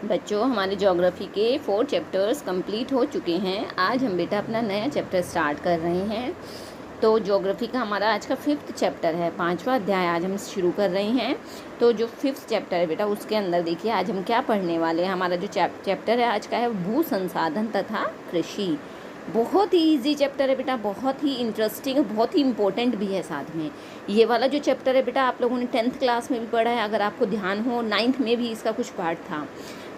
बच्चों, हमारे ज्योग्राफी के 4 चैप्टर्स कंप्लीट हो चुके हैं। आज हम बेटा अपना नया चैप्टर स्टार्ट कर रहे हैं। तो ज्योग्राफी का हमारा आज का 5th चैप्टर है, 5वां अध्याय आज हम शुरू कर रहे हैं। तो जो 5th चैप्टर है बेटा, उसके अंदर देखिए आज हम क्या पढ़ने वाले हैं। हमारा जो चैप्टर है आज का है भू संसाधन तथा कृषि। बहुत ही इजी चैप्टर है बेटा, बहुत ही इंटरेस्टिंग, बहुत ही इम्पोर्टेंट भी है साथ में। ये वाला जो चैप्टर है बेटा, आप लोगों ने 10th क्लास में भी पढ़ा है, अगर आपको ध्यान हो 9th में भी इसका कुछ पार्ट था।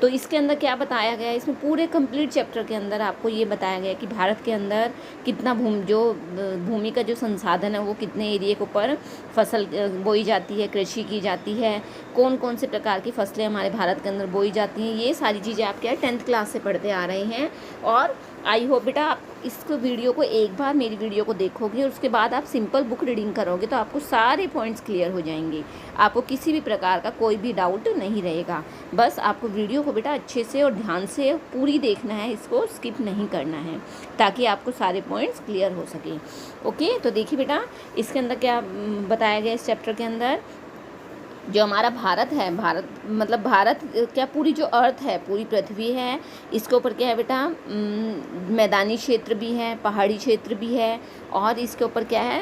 तो इसके अंदर क्या बताया गया है, इसमें पूरे कंप्लीट चैप्टर के अंदर आपको ये बताया गया है कि भारत के अंदर कितना भूमि का जो संसाधन है वो कितने एरिया के ऊपर फसल बोई जाती है, कृषि की जाती है, कौन कौन से प्रकार की फसलें हमारे भारत के अंदर बोई जाती हैं। ये सारी चीज़ें आप क्या 10th क्लास से पढ़ते आ रहे हैं। और आई होप बेटा आप इस वीडियो को एक बार मेरी वीडियो को देखोगे और उसके बाद आप सिंपल बुक रीडिंग करोगे तो आपको सारे पॉइंट्स क्लियर हो जाएंगे। आपको किसी भी प्रकार का कोई भी डाउट नहीं रहेगा। बस आपको वीडियो को बेटा अच्छे से और ध्यान से पूरी देखना है, इसको स्किप नहीं करना है, ताकि आपको सारे पॉइंट्स क्लियर हो सके। ओके, तो देखिए बेटा इसके अंदर क्या बताया गया। इस चैप्टर के अंदर जो हमारा भारत है, भारत क्या पूरी जो अर्थ है, पूरी पृथ्वी है, इसके ऊपर क्या है बेटा, मैदानी क्षेत्र भी है, पहाड़ी क्षेत्र भी है, और इसके ऊपर क्या है,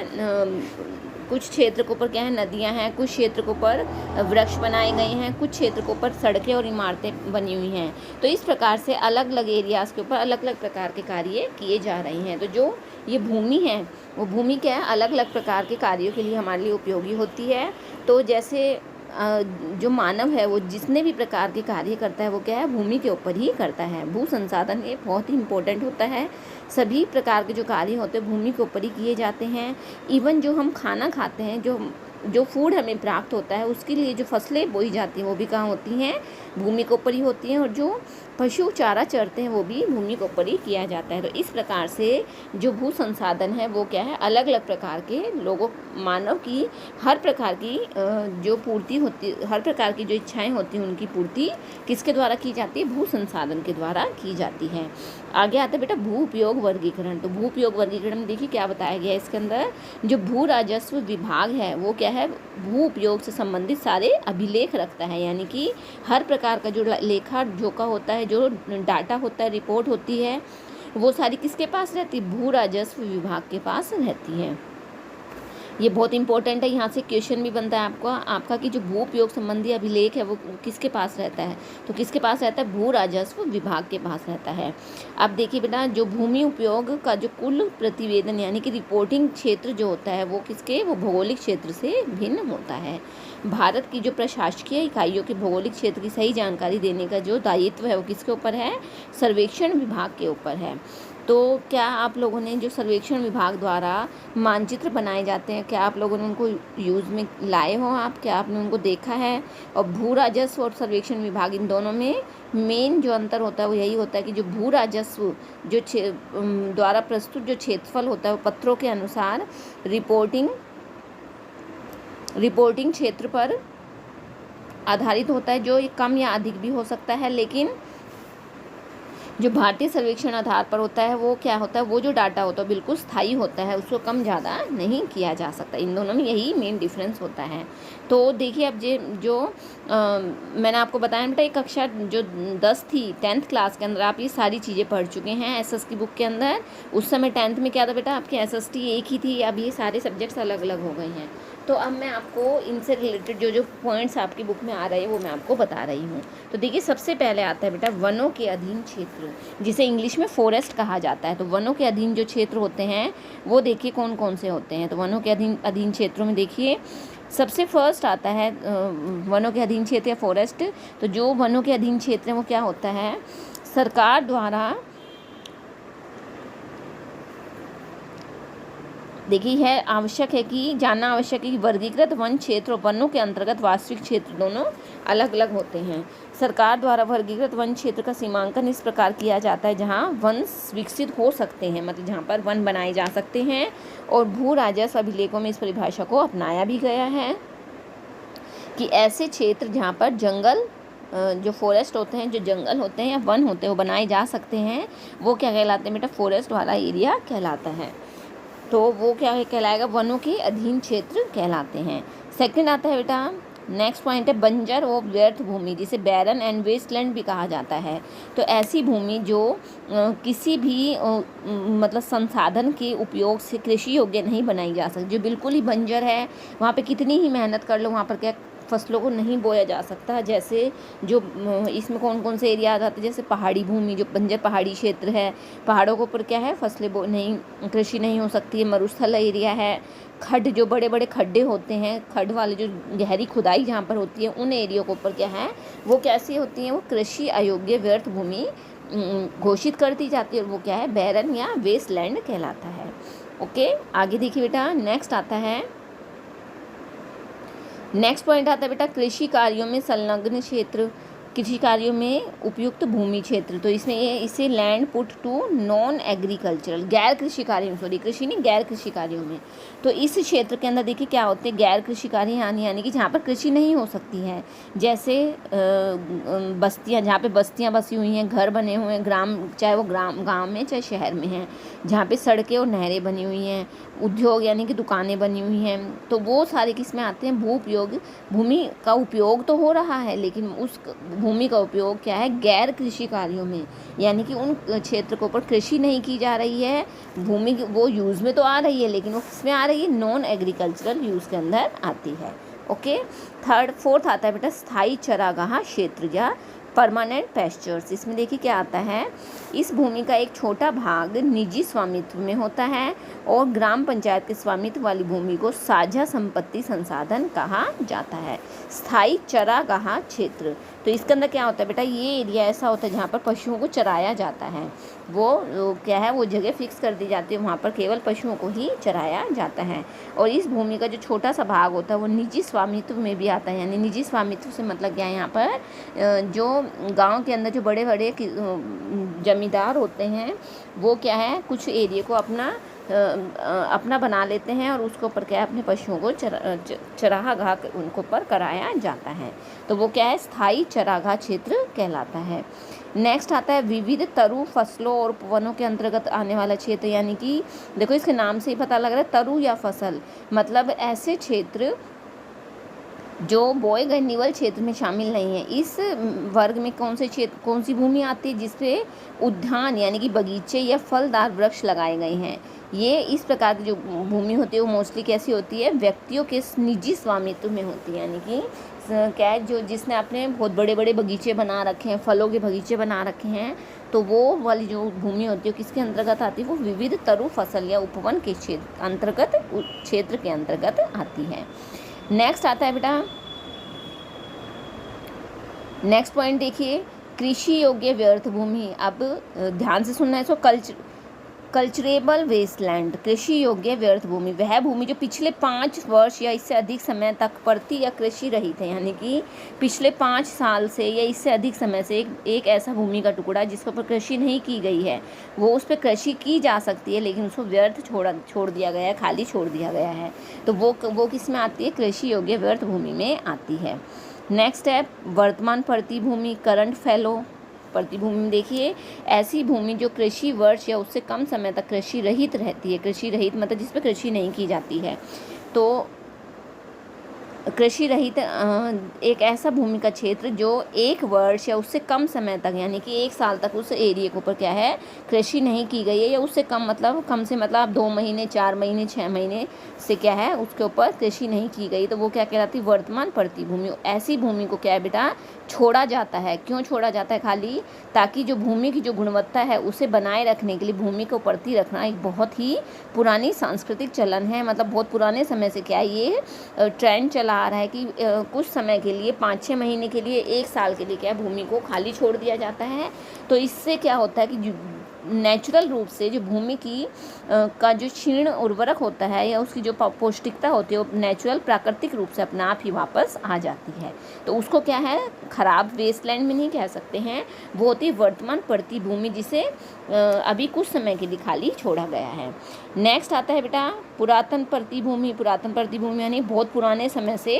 कुछ क्षेत्र के ऊपर क्या है, नदियां हैं, कुछ क्षेत्र के ऊपर वृक्ष बनाए गए हैं, कुछ क्षेत्र के ऊपर सड़कें और इमारतें बनी हुई हैं। तो इस प्रकार से अलग अलग एरियाज़ के ऊपर अलग अलग प्रकार के कार्य किए जा रहे हैं। तो जो ये भूमि है, वो भूमि क्या है, अलग अलग प्रकार के कार्यों के लिए हमारे लिए उपयोगी होती है। तो जैसे जो मानव है वो जितने भी प्रकार के कार्य करता है वो क्या है, भूमि के ऊपर ही करता है। भू संसाधन ये बहुत ही इम्पोर्टेंट होता है। सभी प्रकार के जो कार्य होते हैं भूमि के ऊपर ही किए जाते हैं। इवन जो हम खाना खाते हैं, जो फूड हमें प्राप्त होता है, उसके लिए जो फसलें बोई जाती हैं वो भी कहाँ होती हैं, भूमि के ऊपर ही होती हैं। और जो पशु चारा चरते हैं वो भी भूमि के ऊपर ही किया जाता है। तो इस प्रकार से जो भू संसाधन है वो क्या है, अलग अलग प्रकार के लोगों, मानव की हर प्रकार की जो पूर्ति होती, हर प्रकार की जो इच्छाएं होती हैं उनकी पूर्ति किसके द्वारा की जाती है, भू संसाधन के द्वारा की जाती है। आगे आता है बेटा भू उपयोग वर्गीकरण। तो भू उपयोग वर्गीकरण में देखिए क्या बताया गया है। इसके अंदर जो भू राजस्व विभाग है वो क्या है, भू उपयोग से संबंधित सारे अभिलेख रखता है। यानी कि हर प्रकार का जो लेखा जोखा होता है, जो डाटा होता है, रिपोर्ट होती है, वो सारी किसके पास रहती है, भू राजस्व विभाग के पास रहती है। ये बहुत इंपॉर्टेंट है। यहाँ से क्वेश्चन भी बनता है आपका कि जो भू उपयोग संबंधी अभिलेख है वो किसके पास रहता है, तो किसके पास रहता है, भू राजस्व विभाग के पास रहता है। अब देखिए बेटा जो भूमि उपयोग का जो कुल प्रतिवेदन यानी कि रिपोर्टिंग क्षेत्र जो होता है वो किसके, वो भौगोलिक क्षेत्र से भिन्न होता है। भारत की जो प्रशासकीय इकाइयों के भौगोलिक क्षेत्र की सही जानकारी देने का जो दायित्व है वो किसके ऊपर है, सर्वेक्षण विभाग के ऊपर है। तो क्या आप लोगों ने जो सर्वेक्षण विभाग द्वारा मानचित्र बनाए जाते हैं, क्या आप लोगों ने उनको यूज़ में लाए हो, क्या आपने उनको देखा है। और भू राजस्व और सर्वेक्षण विभाग, इन दोनों में मेन जो अंतर होता है वो यही होता है कि जो भू राजस्व जो द्वारा प्रस्तुत जो क्षेत्रफल होता है वो पत्रों के अनुसार रिपोर्टिंग क्षेत्र पर आधारित होता है, जो कम या अधिक भी हो सकता है। लेकिन जो भारतीय सर्वेक्षण आधार पर होता है वो क्या होता है, वो जो डाटा होता है बिल्कुल स्थायी होता है, उसको कम ज़्यादा नहीं किया जा सकता। इन दोनों में यही मेन डिफरेंस होता है। तो देखिए अब जो मैंने आपको बताया बेटा, एक कक्षा जो 10 थी 10th क्लास के अंदर आप ये सारी चीज़ें पढ़ चुके हैं एसएस की बुक के अंदर। उस समय 10th में क्या था बेटा, आपकी एसएसटी एक ही थी, अब ये सारे सब्जेक्ट्स अलग अलग हो गए हैं। तो अब मैं आपको इनसे रिलेटेड जो पॉइंट्स आपकी बुक में आ रहे हैं वो मैं आपको बता रही हूँ। तो देखिए सबसे पहले आता है बेटा वनों के अधीन क्षेत्र, जिसे इंग्लिश में फॉरेस्ट कहा जाता है। तो वनों के अधीन जो क्षेत्र होते हैं वो देखिए कौन कौन से होते हैं। तो वनों के अधीन क्षेत्रों में देखिए सबसे फर्स्ट आता है वनों के अधीन क्षेत्र या फॉरेस्ट। तो जो वनों के अधीन क्षेत्र है वो क्या होता है, सरकार द्वारा देखिए है आवश्यक है कि जानना आवश्यक है कि वर्गीकृत वन क्षेत्र और वनों के अंतर्गत वास्तविक क्षेत्र दोनों अलग अलग होते हैं। सरकार द्वारा वर्गीकृत वन क्षेत्र का सीमांकन इस प्रकार किया जाता है जहां वन विकसित हो सकते हैं, मतलब जहां पर वन बनाए जा सकते हैं। और भू राजस्व अभिलेखों में इस परिभाषा को अपनाया भी गया है कि ऐसे क्षेत्र जहां पर जंगल, जो फॉरेस्ट होते हैं, जो जंगल होते हैं या वन होते हैं वो बनाए जा सकते हैं, वो क्या कहलाते हैं बेटा, फॉरेस्ट वाला एरिया कहलाता है। तो वो क्या कहलाएगा, वनों के अधीन क्षेत्र कहलाते हैं। सेकंड आता है बेटा नेक्स्ट पॉइंट है बंजर और व्यर्थ भूमि, जिसे बैरन एंड वेस्टलैंड भी कहा जाता है। तो ऐसी भूमि जो किसी भी मतलब संसाधन के उपयोग से कृषि योग्य नहीं बनाई जा सकती, जो बिल्कुल ही बंजर है, वहाँ पे कितनी ही मेहनत कर लो वहाँ पर क्या फसलों को नहीं बोया जा सकता। जैसे जो इसमें कौन कौन से एरिया आ जाते हैं, जैसे पहाड़ी भूमि, जो बंजर पहाड़ी क्षेत्र है, पहाड़ों के ऊपर क्या है फसलें नहीं, कृषि नहीं हो सकती है। मरुस्थल एरिया है, खड्ड, जो बड़े बड़े खड्डे होते हैं, खड्ड वाले जो गहरी खुदाई जहाँ पर होती है, उन एरियो के ऊपर क्या है वो कैसी होती हैं, वो कृषि अयोग्य व्यर्थ भूमि घोषित कर दी जाती है, और वो क्या है बैरन या वेस्टलैंड कहलाता है। ओके, आगे देखिए बेटा, नेक्स्ट पॉइंट आता है बेटा कृषि कार्यों में संलग्न क्षेत्र, कृषि कार्यों में उपयुक्त भूमि क्षेत्र। तो इसमें इसे land put to non agricultural, गैर कृषि कार्यों, सॉरी कृषि नहीं, गैर कृषि कार्यों में। तो इस क्षेत्र के अंदर देखिए क्या होते हैं गैर कृषि कार्य, यानी कि जहाँ पर कृषि नहीं हो सकती है। जैसे बस्तियाँ, जहाँ पे बस्तियाँ बसी हुई हैं, घर बने हुए हैं, ग्राम, चाहे वो गाँव में चाहे शहर में हैं, जहाँ पे सड़कें और नहरें बनी हुई हैं, उद्योग यानी कि दुकानें बनी हुई हैं, तो वो सारे किस में आते हैं, भूमि का उपयोग तो हो रहा है, लेकिन उस भूमि का उपयोग क्या है गैर कृषि कार्यों में, यानी कि उन क्षेत्र के ऊपर कृषि नहीं की जा रही है। भूमि वो यूज़ में तो आ रही है, लेकिन वो किसमें आ रही है, नॉन एग्रीकल्चरल यूज़ के अंदर आती है। ओके, फोर्थ आता है बेटा स्थायी चरागाह क्षेत्र या परमानेंट पैस्चर्स। इसमें देखिए क्या आता है, इस भूमि का एक छोटा भाग निजी स्वामित्व में होता है और ग्राम पंचायत के स्वामित्व वाली भूमि को साझा संपत्ति संसाधन कहा जाता है। स्थायी चरागाह क्षेत्र, तो इसके अंदर क्या होता है बेटा, ये एरिया ऐसा होता है जहाँ पर पशुओं को चराया जाता है। वो क्या है, वो जगह फिक्स कर दी जाती है, वहाँ पर केवल पशुओं को ही चराया जाता है। और इस भूमि का जो छोटा सा भाग होता है वो निजी स्वामित्व में भी आता है। यानी निजी स्वामित्व से मतलब क्या है, यहाँ पर जो गांव के अंदर जो बड़े बड़े जमींदार होते हैं वो क्या है कुछ एरिया को अपना बना लेते हैं, और उसके ऊपर क्या है अपने पशुओं को चरागाह उनको ऊपर कराया जाता है। तो वो क्या है स्थायी चरागाह क्षेत्र कहलाता है। नेक्स्ट आता है विविध तरु फसलों और उपवनों के अंतर्गत आने वाला क्षेत्र, यानी कि देखो इसके नाम से ही पता लग रहा है तरु या फसल, मतलब ऐसे क्षेत्र जो बोए गए निवल क्षेत्र में शामिल नहीं है। इस वर्ग में कौन सी भूमि आती है, जिसपे उद्यान यानी कि बगीचे या फलदार वृक्ष लगाए गए हैं। ये इस प्रकार की जो भूमि होती है वो मोस्टली कैसी होती है, व्यक्तियों के निजी स्वामित्व में होती है। यानी कि क्या है, जो जिसने अपने बहुत बड़े बड़े बगीचे बना रखे हैं, फलों के बगीचे बना रखे हैं, तो वो वाली जो भूमि होती है किसके अंतर्गत आती है, वो विविध तरु फसल या उपवन के क्षेत्र के अंतर्गत आती है। नेक्स्ट आता है बेटा, नेक्स्ट पॉइंट देखिए कृषि योग्य व्यर्थ भूमि। अब ध्यान से सुनना है इसको, कल्चरेबल वेस्टलैंड, कृषि योग्य व्यर्थ भूमि वह भूमि जो पिछले 5 वर्ष या इससे अधिक समय तक परती या कृषि रहित है। यानी कि पिछले 5 साल से या इससे अधिक समय से एक ऐसा भूमि का टुकड़ा जिसके ऊपर कृषि नहीं की गई है, वो उस पर कृषि की जा सकती है लेकिन उसको व्यर्थ छोड़ दिया गया है, खाली छोड़ दिया गया है, तो वो किस में आती है, कृषि योग्य व्यर्थ भूमि में आती है। नेक्स्ट है वर्तमान परती भूमि, करंट फैलो परती भूमि में देखिए ऐसी भूमि जो कृषि वर्ष या उससे कम समय तक कृषि रहित रहती है। कृषि रहित मतलब जिस पर कृषि नहीं की जाती है। तो कृषि रहित एक ऐसा भूमि का क्षेत्र जो 1 वर्ष या उससे कम समय तक यानी कि 1 साल तक उस एरिया के ऊपर क्या है कृषि नहीं की गई है, या उससे कम मतलब कम से मतलब 2 महीने 4 महीने 6 महीने से क्या है उसके ऊपर कृषि नहीं की गई, तो वो क्या कहलाती है, वर्तमान परती भूमि। ऐसी भूमि को क्या है बेटा छोड़ा जाता है। क्यों छोड़ा जाता है, खाली ताकि जो भूमि की जो गुणवत्ता है उसे बनाए रखने के लिए भूमि को परती रखना एक बहुत ही पुरानी सांस्कृतिक चलन है। मतलब बहुत पुराने समय से क्या है ये ट्रेंड चला आ रहा है कि कुछ समय के लिए 5-6 महीने के लिए 1 साल के लिए क्या है भूमि को खाली छोड़ दिया जाता है। तो इससे क्या होता है कि नेचुरल रूप से जो भूमि की का जो क्षीण उर्वरक होता है या उसकी जो पौष्टिकता होती है वो नेचुरल प्राकृतिक रूप से अपने आप ही वापस आ जाती है। तो उसको क्या है ख़राब वेस्टलैंड में नहीं कह सकते हैं, वो होती है वर्तमान परती भूमि जिसे अभी कुछ समय के लिए खाली छोड़ा गया है। नेक्स्ट आता है बेटा पुरातन परती भूमि। पुरातन परती भूमि यानी बहुत पुराने समय से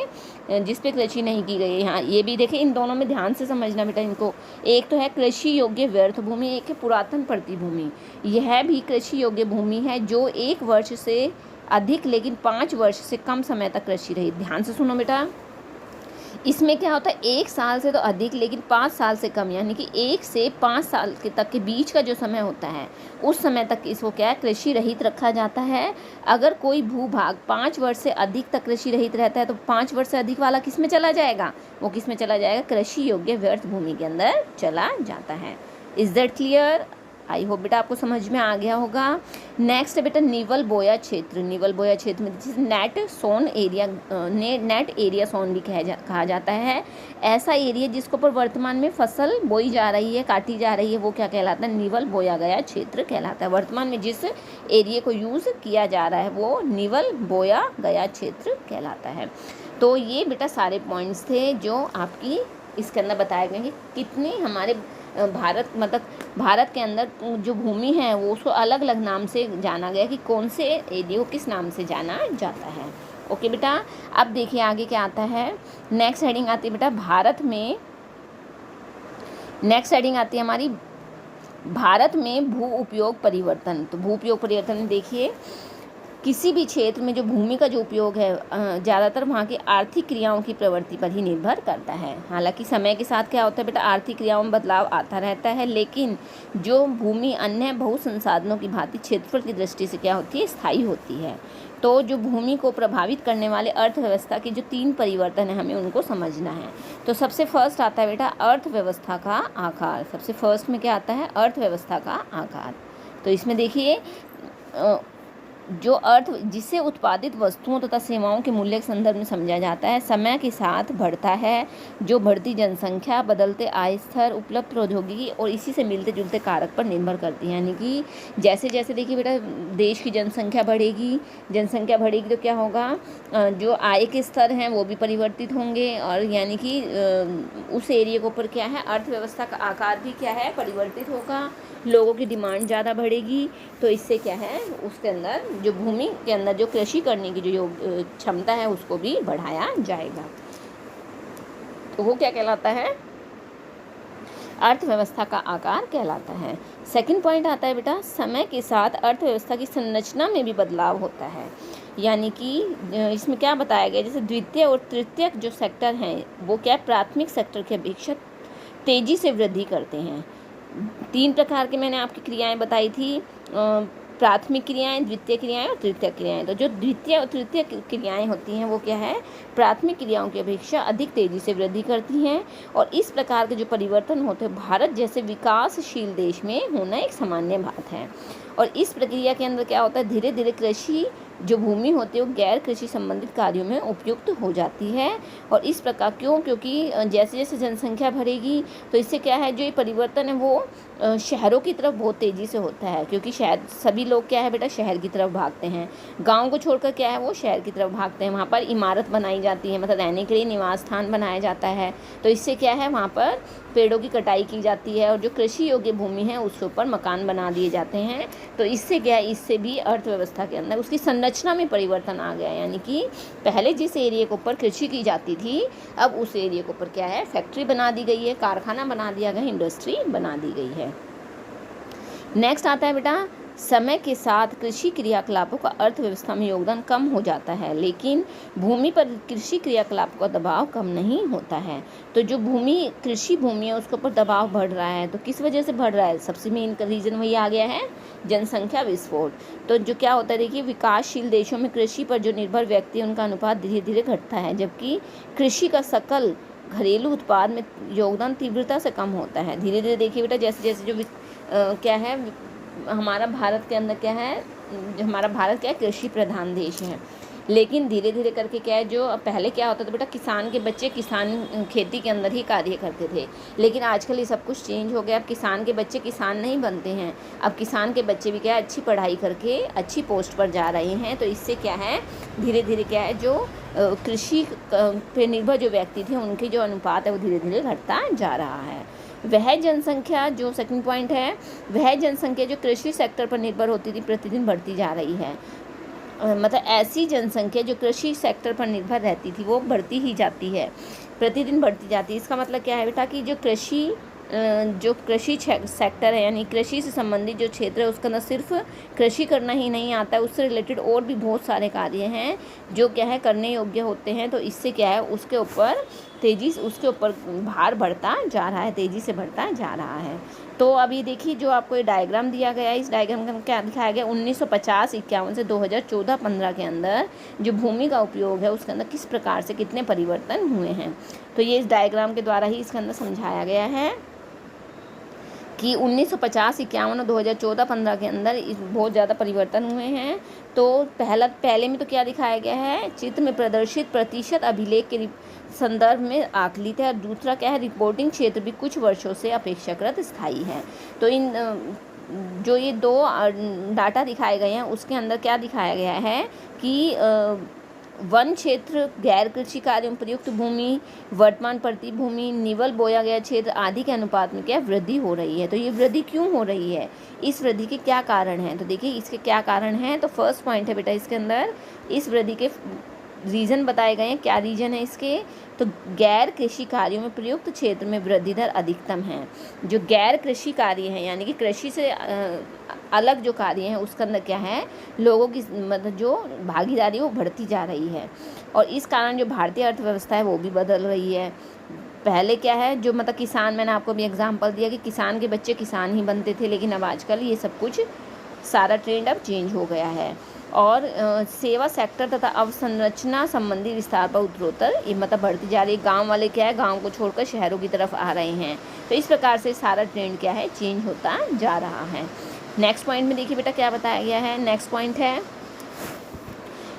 जिस पे कृषि नहीं की गई है। यहाँ ये भी देखें, इन दोनों में ध्यान से समझना बेटा इनको। एक तो है कृषि योग्य व्यर्थ भूमि, एक है पुरातन परती भूमि। यह भी कृषि योग्य भूमि है जो 1 वर्ष से अधिक लेकिन 5 वर्ष से कम समय तक कृषि रही। ध्यान से सुनो बेटा, इसमें क्या होता है 1 साल से तो अधिक लेकिन 5 साल से कम, यानी कि 1 से 5 साल के तक के बीच का जो समय होता है उस समय तक इसको क्या है कृषि रहित रखा जाता है। अगर कोई भूभाग 5 वर्ष से अधिक तक कृषि रहित रहता है तो 5 वर्ष से अधिक वाला किस में चला जाएगा, वो किस में चला जाएगा, कृषि योग्य व्यर्थ भूमि के अंदर चला जाता है। Is that clear? I hope बेटा आपको समझ में आ गया होगा। नेक्स्ट है बेटा निवल बोया क्षेत्र। निवल बोया क्षेत्र में जिसे net sown area net area sown भी कहा जाता है। ऐसा एरिया जिसके ऊपर वर्तमान में फसल बोई जा रही है, काटी जा रही है, वो क्या कहलाता है, निवल बोया गया क्षेत्र कहलाता है। वर्तमान में जिस एरिया को यूज़ किया जा रहा है वो निवल बोया गया क्षेत्र कहलाता है। तो ये बेटा सारे पॉइंट्स थे जो आपकी इसके अंदर बताए गए हैं कि कितने हमारे भारत मतलब भारत के अंदर जो भूमि है वो उसको अलग अलग नाम से जाना गया कि कौन से एरिया को किस नाम से जाना जाता है। ओके बेटा, अब देखिए आगे क्या आता है। नेक्स्ट हेडिंग आती है बेटा भारत में, नेक्स्ट हेडिंग आती है हमारी भारत में भू उपयोग परिवर्तन। तो भू उपयोग परिवर्तन में देखिए किसी भी क्षेत्र में जो भूमि का जो उपयोग है ज़्यादातर वहाँ की आर्थिक क्रियाओं की प्रवृत्ति पर ही निर्भर करता है। हालांकि समय के साथ क्या होता है बेटा आर्थिक क्रियाओं में बदलाव आता रहता है, लेकिन जो भूमि अन्य बहु संसाधनों की भांति क्षेत्रफल की दृष्टि से क्या होती है, स्थायी होती है। तो जो भूमि को प्रभावित करने वाले अर्थव्यवस्था के जो 3 परिवर्तन है हमें उनको समझना है। तो सबसे फर्स्ट आता है बेटा अर्थव्यवस्था का आकार। सबसे फर्स्ट में क्या आता है, अर्थव्यवस्था का आकार। तो इसमें देखिए जो अर्थ जिससे उत्पादित वस्तुओं तथा सेवाओं के मूल्य के संदर्भ में समझा जाता है, समय के साथ बढ़ता है। जो बढ़ती जनसंख्या, बदलते आय स्तर, उपलब्ध प्रौद्योगिकी और इसी से मिलते जुलते कारक पर निर्भर करती है। यानी कि जैसे जैसे देखिए बेटा देश की जनसंख्या बढ़ेगी तो क्या होगा, जो आय के स्तर हैं वो भी परिवर्तित होंगे और यानी कि उस एरिया के ऊपर क्या है अर्थव्यवस्था का आकार भी क्या है परिवर्तित होगा। लोगों की डिमांड ज़्यादा बढ़ेगी तो इससे क्या है उसके अंदर जो भूमि के अंदर जो कृषि करने की जो क्षमता है उसको भी बढ़ाया जाएगा। तो वो क्या कहलाता है, अर्थव्यवस्था का आकार कहलाता है। सेकंड पॉइंट आता है बेटा समय के साथ अर्थव्यवस्था की संरचना में भी बदलाव होता है। यानी कि इसमें क्या बताया गया, जैसे द्वितीय और तृतीय जो सेक्टर हैं वो क्या प्राथमिक सेक्टर की अपेक्षा तेज़ी से वृद्धि करते हैं। 3 प्रकार की मैंने आपकी क्रियाएं बताई थी, प्राथमिक क्रियाएं, द्वितीय क्रियाएं और तृतीय क्रियाएं। तो जो द्वितीय और तृतीय क्रियाएं होती हैं वो क्या है प्राथमिक क्रियाओं की अपेक्षा अधिक तेज़ी से वृद्धि करती हैं और इस प्रकार के जो परिवर्तन होते हैं भारत जैसे विकासशील देश में होना एक सामान्य बात है। और इस प्रक्रिया के अंदर क्या होता है धीरे धीरे कृषि जो भूमि होती है वो गैर कृषि संबंधित कार्यों में उपयुक्त हो जाती है। और इस प्रकार क्योंकि जैसे जैसे जनसंख्या बढ़ेगी तो इससे क्या है जो ये परिवर्तन है वो शहरों की तरफ बहुत तेज़ी से होता है, क्योंकि शहर सभी लोग क्या है बेटा शहर की तरफ भागते हैं। गांव को छोड़कर क्या है वो शहर की तरफ भागते हैं। वहाँ पर इमारत बनाई जाती है, मतलब रहने के लिए निवास स्थान बनाया जाता है। तो इससे क्या है वहाँ पर पेड़ों की कटाई की जाती है और जो कृषि योग्य भूमि है उसके ऊपर मकान बना दिए जाते हैं। तो इससे क्या है इससे भी अर्थव्यवस्था के अंदर उसकी संरचना में परिवर्तन आ गया। यानी कि पहले जिस एरिया के ऊपर कृषि की जाती थी अब उस एरिया के ऊपर क्या है फैक्ट्री बना दी गई है, कारखाना बना दिया गया, इंडस्ट्री बना दी गई है। नेक्स्ट आता है बेटा समय के साथ कृषि क्रियाकलापों का अर्थव्यवस्था में योगदान कम हो जाता है, लेकिन भूमि पर कृषि क्रियाकलापों का दबाव कम नहीं होता है। तो जो कृषि भूमि है उसके ऊपर दबाव बढ़ रहा है, तो किस वजह से बढ़ रहा है, सबसे मेन रीज़न वही आ गया है जनसंख्या विस्फोट। तो जो क्या होता है देखिए विकासशील देशों में कृषि पर जो निर्भर व्यक्ति है उनका अनुपात धीरे धीरे घटता है, जबकि कृषि का सकल घरेलू उत्पाद में योगदान तीव्रता से कम होता है। धीरे धीरे देखिए बेटा जैसे जैसे जो क्या है हमारा भारत के अंदर क्या है हमारा भारत क्या है कृषि प्रधान देश है, लेकिन धीरे धीरे करके क्या है जो पहले क्या होता था बेटा किसान के बच्चे खेती के अंदर ही कार्य करते थे, लेकिन आजकल ये सब कुछ चेंज हो गया। अब किसान के बच्चे किसान नहीं बनते हैं, अब किसान के बच्चे भी क्या है अच्छी पढ़ाई करके अच्छी पोस्ट पर जा रहे हैं। तो इससे क्या है धीरे धीरे क्या है जो कृषि पे निर्भर जो व्यक्ति थे उनके जो अनुपात है वो धीरे धीरे घटता जा रहा है। वह जनसंख्या जो सेकंड पॉइंट है वह जनसंख्या जो कृषि सेक्टर पर निर्भर होती थी प्रतिदिन बढ़ती जा रही है। मतलब ऐसी जनसंख्या जो कृषि सेक्टर पर निर्भर रहती थी वो बढ़ती ही जाती है, प्रतिदिन बढ़ती जाती है। इसका मतलब क्या है बेटा कि जो कृषि सेक्टर है यानी कृषि से संबंधित जो क्षेत्र है उसका न सिर्फ कृषि करना ही नहीं आता है, उससे रिलेटेड और भी बहुत सारे कार्य हैं जो क्या है करने योग्य होते हैं। तो इससे क्या है उसके ऊपर तेज़ी से उसके ऊपर भार बढ़ता जा रहा है, तेज़ी से बढ़ता जा रहा है। तो अभी देखिए जो आपको ये डायग्राम दिया गया है, इस डायग्राम में क्या दिखाया गया, 1950-51 से 2014-15 के अंदर जो भूमि का उपयोग है उसके अंदर किस प्रकार से कितने परिवर्तन हुए हैं। तो ये इस डायग्राम के द्वारा ही इसके अंदर समझाया गया है कि 1950-51 और 2014-15 के अंदर बहुत ज़्यादा परिवर्तन हुए हैं। तो पहले में तो क्या दिखाया गया है, चित्र में प्रदर्शित प्रतिशत अभिलेख के संदर्भ में आकलित है, और दूसरा क्या है, रिपोर्टिंग क्षेत्र भी कुछ वर्षों से अपेक्षाकृत स्थायी है। तो इन जो ये दो डाटा दिखाए गए हैं उसके अंदर क्या दिखाया गया है कि वन क्षेत्र, गैर कृषि कार्यों में प्रयुक्त भूमि, वर्तमान प्रति भूमि, निवल बोया गया क्षेत्र आदि के अनुपात में क्या वृद्धि हो रही है। तो ये वृद्धि क्यों हो रही है, इस वृद्धि के क्या कारण हैं, तो देखिए इसके क्या कारण हैं। तो फर्स्ट पॉइंट है बेटा इसके अंदर इस वृद्धि के रीज़न बताए गए हैं। क्या रीज़न है इसके, तो गैर कृषि कार्यों में प्रयुक्त क्षेत्र में वृद्धि दर अधिकतम है। जो गैर कृषि कार्य हैं यानी कि कृषि से अलग जो कार्य हैं उसके अंदर क्या है, लोगों की मतलब जो भागीदारी वो बढ़ती जा रही है, और इस कारण जो भारतीय अर्थव्यवस्था है वो भी बदल रही है। पहले क्या है, जो मतलब किसान, मैंने आपको भी एग्जांपल दिया कि किसान के बच्चे किसान ही बनते थे, लेकिन अब आजकल ये सब कुछ सारा ट्रेंड अब चेंज हो गया है। और सेवा सेक्टर तथा अवसंरचना संबंधी विस्तार पर उत्तरोत्तर ये मतलब बढ़ती जा रही है। गांव वाले क्या है, गांव को छोड़कर शहरों की तरफ आ रहे हैं। तो इस प्रकार से सारा ट्रेंड क्या है, चेंज होता जा रहा है। नेक्स्ट पॉइंट में देखिए बेटा क्या बताया गया है। नेक्स्ट पॉइंट है,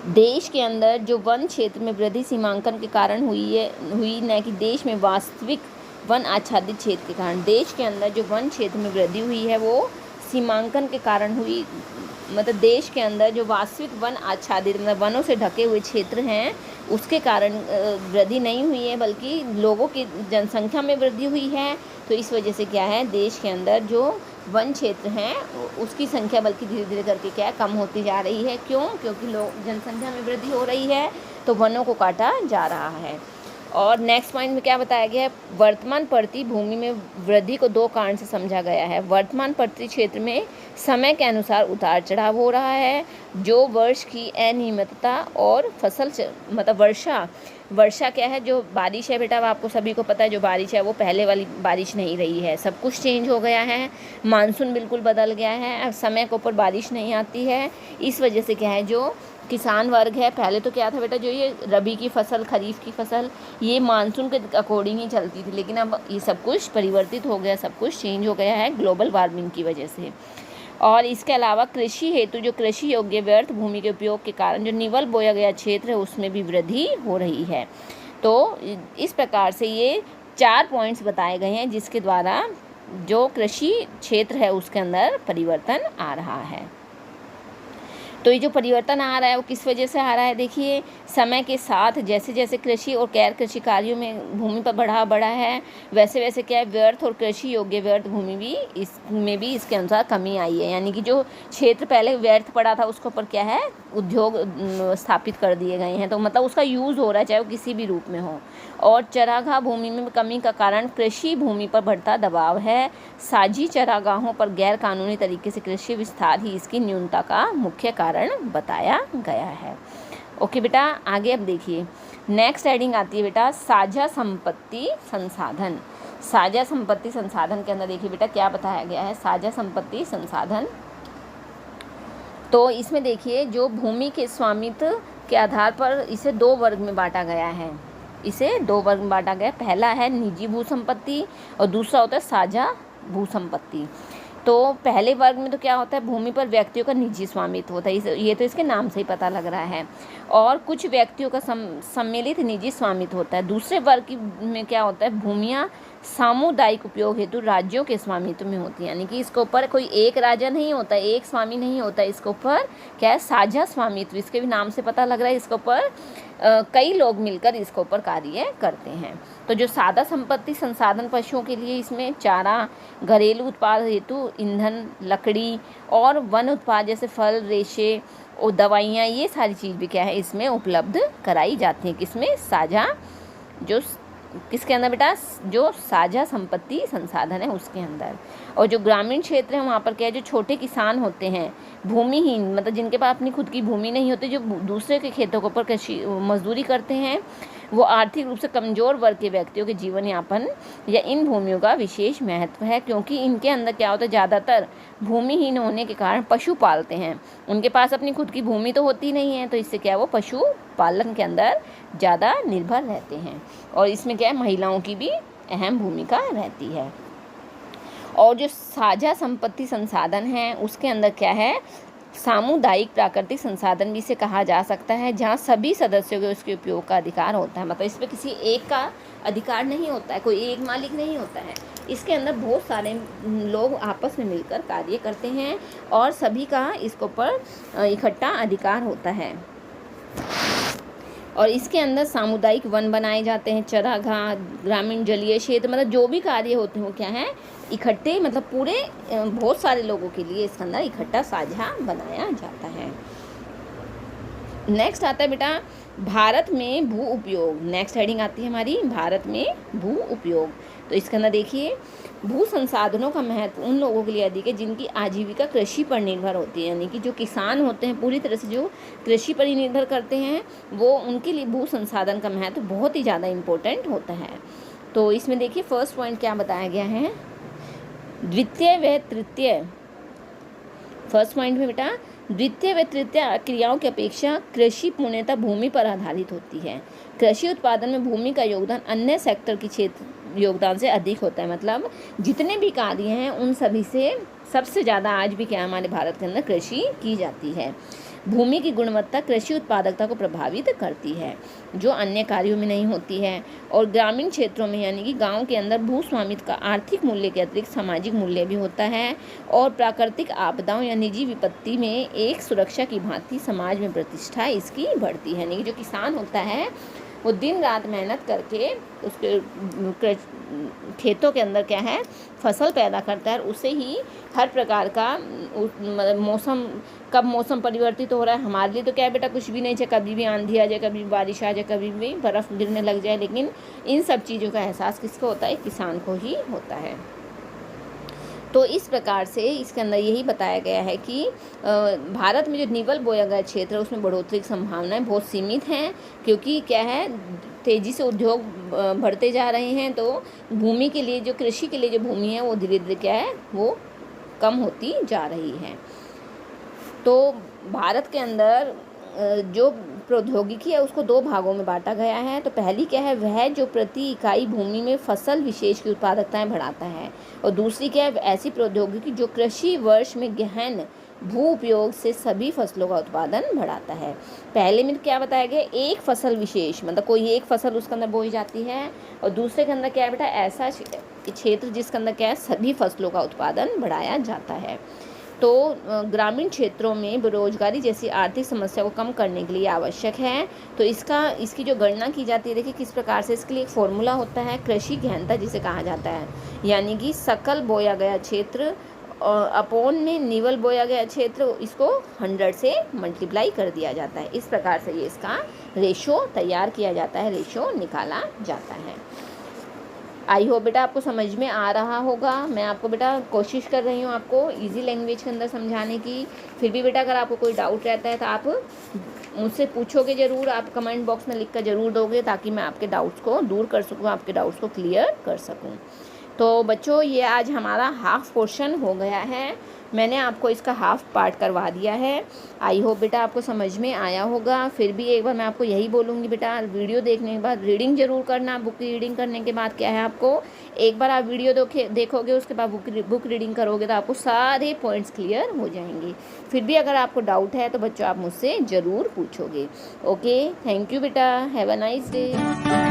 देश के अंदर जो वन क्षेत्र में वृद्धि सीमांकन के कारण हुई न कि देश में वास्तविक वन आच्छादित क्षेत्र के कारण। देश के अंदर जो वन क्षेत्र में वृद्धि हुई है वो सीमांकन के कारण हुई, मतलब देश के अंदर जो वास्तविक वन आच्छादित मतलब वनों से ढके हुए क्षेत्र हैं उसके कारण वृद्धि नहीं हुई है, बल्कि लोगों की जनसंख्या में वृद्धि हुई है। तो इस वजह से क्या है, देश के अंदर जो वन क्षेत्र हैं उसकी संख्या बल्कि धीरे धीरे करके क्या है, कम होती जा रही है। क्यों, क्योंकि लोग जनसंख्या में वृद्धि हो रही है तो वनों को काटा जा रहा है। और नेक्स्ट पॉइंट में क्या बताया गया है, वर्तमान प्रति भूमि में वृद्धि को दो कारण से समझा गया है। वर्तमान प्रति क्षेत्र में समय के अनुसार उतार चढ़ाव हो रहा है, जो वर्ष की अनियमितता और फसल मतलब वर्षा क्या है, जो बारिश है बेटा आपको सभी को पता है, जो बारिश है वो पहले वाली बारिश नहीं रही है, सब कुछ चेंज हो गया है, मानसून बिल्कुल बदल गया है, समय के ऊपर बारिश नहीं आती है। इस वजह से क्या है, जो किसान वर्ग है, पहले तो क्या था बेटा, जो ये रबी की फसल, खरीफ की फसल ये मानसून के अकॉर्डिंग ही चलती थी, लेकिन अब ये सब कुछ परिवर्तित हो गया, सब कुछ चेंज हो गया है ग्लोबल वार्मिंग की वजह से। और इसके अलावा कृषि हेतु जो कृषि योग्य व्यर्थ भूमि के उपयोग के कारण जो निवल बोया गया क्षेत्र है उसमें भी वृद्धि हो रही है। तो इस प्रकार से ये 4 पॉइंट्स बताए गए हैं जिसके द्वारा जो कृषि क्षेत्र है उसके अंदर परिवर्तन आ रहा है। तो ये जो परिवर्तन आ रहा है वो किस वजह से आ रहा है, देखिए समय के साथ जैसे जैसे कृषि और गैर कृषि कार्यों में भूमि पर बढ़ावा बढ़ा है, वैसे वैसे क्या है, व्यर्थ और कृषि योग्य व्यर्थ भूमि भी इसमें भी इसके अनुसार कमी आई है। यानी कि जो क्षेत्र पहले व्यर्थ पड़ा था उसके ऊपर क्या है, उद्योग स्थापित कर दिए गए हैं, तो मतलब उसका यूज़ हो रहा है चाहे वो किसी भी रूप में हो। और चरागाह भूमि में कमी का कारण कृषि भूमि पर बढ़ता दबाव है। साझी चरागाहों पर गैर कानूनी तरीके से कृषि विस्तार ही इसकी न्यूनता का मुख्य कारण बताया गया है। ओके बेटा, आगे अब देखिए नेक्स्ट हेडिंग आती है बेटा साझा संपत्ति संसाधन। साझा संपत्ति संसाधन के अंदर देखिए बेटा क्या बताया गया है, साझा संपत्ति संसाधन। तो इसमें देखिए जो भूमि के स्वामित्व के आधार पर इसे 2 वर्ग में बांटा गया है, इसे 2 वर्ग में बांटा गया। पहला है निजी भू संपत्ति और दूसरा होता है साझा भू संपत्ति। तो पहले वर्ग में तो क्या होता है, भूमि पर व्यक्तियों का निजी स्वामित्व होता है, ये तो इसके नाम से ही पता लग रहा है, और कुछ व्यक्तियों का सम्मिलित निजी स्वामित्व होता है। दूसरे वर्ग में क्या होता है, भूमियाँ सामुदायिक उपयोग हेतु राज्यों के स्वामित्व में होती है। यानी कि इसके ऊपर कोई एक राजा नहीं होता, एक स्वामी नहीं होता, इसके ऊपर क्या है, साझा स्वामित्व, इसके भी नाम से पता लग रहा है, इसके ऊपर कई लोग मिलकर इसके ऊपर कार्य करते हैं। तो जो सादा संपत्ति संसाधन पशुओं के लिए इसमें चारा, घरेलू उत्पाद हेतु ईंधन, लकड़ी और वन उत्पाद जैसे फल, रेशे और दवाइयाँ, ये सारी चीज़ भी क्या है इसमें उपलब्ध कराई जाती हैं। किसमें, साझा, जो किसके अंदर बेटा, जो साझा संपत्ति संसाधन है उसके अंदर। और जो ग्रामीण क्षेत्र है वहाँ पर क्या है, जो छोटे किसान होते हैं, भूमिहीन, मतलब जिनके पास अपनी खुद की भूमि नहीं होती, जो दूसरे के खेतों के ऊपर कृषि मजदूरी करते हैं, वो आर्थिक रूप से कमज़ोर वर्ग के व्यक्तियों के जीवन यापन या इन भूमियों का विशेष महत्व है, क्योंकि इनके अंदर क्या होता है, ज़्यादातर भूमिहीन होने के कारण पशु पालते हैं। उनके पास अपनी खुद की भूमि तो होती नहीं है, तो इससे क्या है, वो पशु पालन के अंदर ज़्यादा निर्भर रहते हैं। और इसमें क्या है, महिलाओं की भी अहम भूमिका रहती है। और जो साझा संपत्ति संसाधन है उसके अंदर क्या है, सामुदायिक प्राकृतिक संसाधन भी इसे कहा जा सकता है, जहाँ सभी सदस्यों को उसके उपयोग का अधिकार होता है। मतलब इस पर किसी एक का अधिकार नहीं होता है, कोई एक मालिक नहीं होता है। इसके अंदर बहुत सारे लोग आपस में मिलकर कार्य करते हैं और सभी का इसके ऊपर इकट्ठा अधिकार होता है। और इसके अंदर सामुदायिक वन बनाए जाते हैं, चरागाह, ग्रामीण जलीय क्षेत्र, मतलब जो भी कार्य होते हैं वो क्या है, इकट्ठे, मतलब पूरे बहुत सारे लोगों के लिए इसके अंदर इकट्ठा साझा बनाया जाता है। नेक्स्ट आता है बेटा भारत में भू उपयोग। नेक्स्ट हेडिंग आती है हमारी भारत में भू उपयोग। तो इसके अंदर देखिए, भू संसाधनों का महत्व उन लोगों के लिए अधिक है जिनकी आजीविका कृषि पर निर्भर होती है, यानी कि जो किसान होते हैं पूरी तरह से जो कृषि पर ही निर्भर करते हैं, वो उनके लिए भू संसाधन का महत्व बहुत ही ज़्यादा इम्पोर्टेंट होता है। तो इसमें देखिए फर्स्ट पॉइंट क्या बताया गया है, द्वितीय व तृतीय। फर्स्ट पॉइंट में बेटा द्वितीय व तृतीय क्रियाओं की अपेक्षा कृषि पूर्णतः भूमि पर आधारित होती है। कृषि उत्पादन में भूमि का योगदान अन्य सेक्टर की क्षेत्र योगदान से अधिक होता है। मतलब जितने भी कार्य हैं उन सभी से सबसे ज़्यादा आज भी क्या हमारे भारत के अंदर कृषि की जाती है। भूमि की गुणवत्ता कृषि उत्पादकता को प्रभावित करती है, जो अन्य कार्यों में नहीं होती है। और ग्रामीण क्षेत्रों में यानी कि गांव के अंदर भू स्वामित्व का आर्थिक मूल्य के अतिरिक्त सामाजिक मूल्य भी होता है। और प्राकृतिक आपदाओं या निजी विपत्ति में एक सुरक्षा की भांति समाज में प्रतिष्ठा इसकी बढ़ती है। यानी कि जो किसान होता है वो दिन रात मेहनत करके उसके खेतों के अंदर क्या है, फसल पैदा करता है, और उसे ही हर प्रकार का मतलब मौसम, कब मौसम परिवर्तित हो रहा है हमारे लिए तो क्या है बेटा, कुछ भी नहीं है, कभी भी आंधी आ जाए, कभी भी बारिश आ जाए, कभी भी बर्फ़ गिरने लग जाए, लेकिन इन सब चीज़ों का एहसास किसको होता है, किसान को ही होता है। तो इस प्रकार से इसके अंदर यही बताया गया है कि भारत में जो निवल बोया गया क्षेत्र है उसमें बढ़ोतरी की संभावनाएं बहुत सीमित हैं, क्योंकि क्या है, तेज़ी से उद्योग बढ़ते जा रहे हैं, तो भूमि के लिए, जो कृषि के लिए जो भूमि है वो धीरे धीरे क्या है, वो कम होती जा रही है। तो भारत के अंदर जो प्रौद्योगिकी है उसको दो भागों में बांटा गया है। तो पहली क्या है, वह जो प्रति इकाई भूमि में फसल विशेष की उत्पादकताएं बढ़ाता है, और दूसरी क्या है, ऐसी प्रौद्योगिकी जो कृषि वर्ष में गहन भू उपयोग से सभी फसलों का उत्पादन बढ़ाता है। पहले में क्या बताया गया, एक फसल विशेष, मतलब कोई एक फसल उसके अंदर बोई जाती है, और दूसरे के अंदर क्या है बेटा, ऐसा क्षेत्र जिसके अंदर क्या है, सभी फसलों का उत्पादन बढ़ाया जाता है। तो ग्रामीण क्षेत्रों में बेरोजगारी जैसी आर्थिक समस्या को कम करने के लिए आवश्यक है। तो इसकी जो गणना की जाती है, देखिए किस प्रकार से, इसके लिए एक फॉर्मूला होता है, कृषि गहनता जिसे कहा जाता है, यानी कि सकल बोया गया क्षेत्र अपॉन में निवल बोया गया क्षेत्र, इसको 100 से मल्टीप्लाई कर दिया जाता है। इस प्रकार से ये इसका रेशो तैयार किया जाता है, रेशो निकाला जाता है। आई होप बेटा आपको समझ में आ रहा होगा। मैं आपको बेटा कोशिश कर रही हूँ आपको इजी लैंग्वेज के अंदर समझाने की। फिर भी बेटा अगर आपको कोई डाउट रहता है तो आप मुझसे पूछोगे ज़रूर, आप कमेंट बॉक्स में लिख कर ज़रूर दोगे, ताकि मैं आपके डाउट्स को दूर कर सकूँ, आपके डाउट्स को क्लियर कर सकूँ। तो बच्चों ये आज हमारा हाफ पोर्शन हो गया है, मैंने आपको इसका हाफ पार्ट करवा दिया है। आई होप बेटा आपको समझ में आया होगा। फिर भी एक बार मैं आपको यही बोलूँगी बेटा, वीडियो देखने के बाद रीडिंग ज़रूर करना। बुक रीडिंग करने के बाद क्या है, आपको एक बार आप वीडियो देखोगे, उसके बाद बुक रीडिंग करोगे तो आपको सारे पॉइंट्स क्लियर हो जाएंगे। फिर भी अगर आपको डाउट है तो बच्चों आप मुझसे ज़रूर पूछोगे। ओके, थैंक यू बेटा, हैव अ नाइस डे।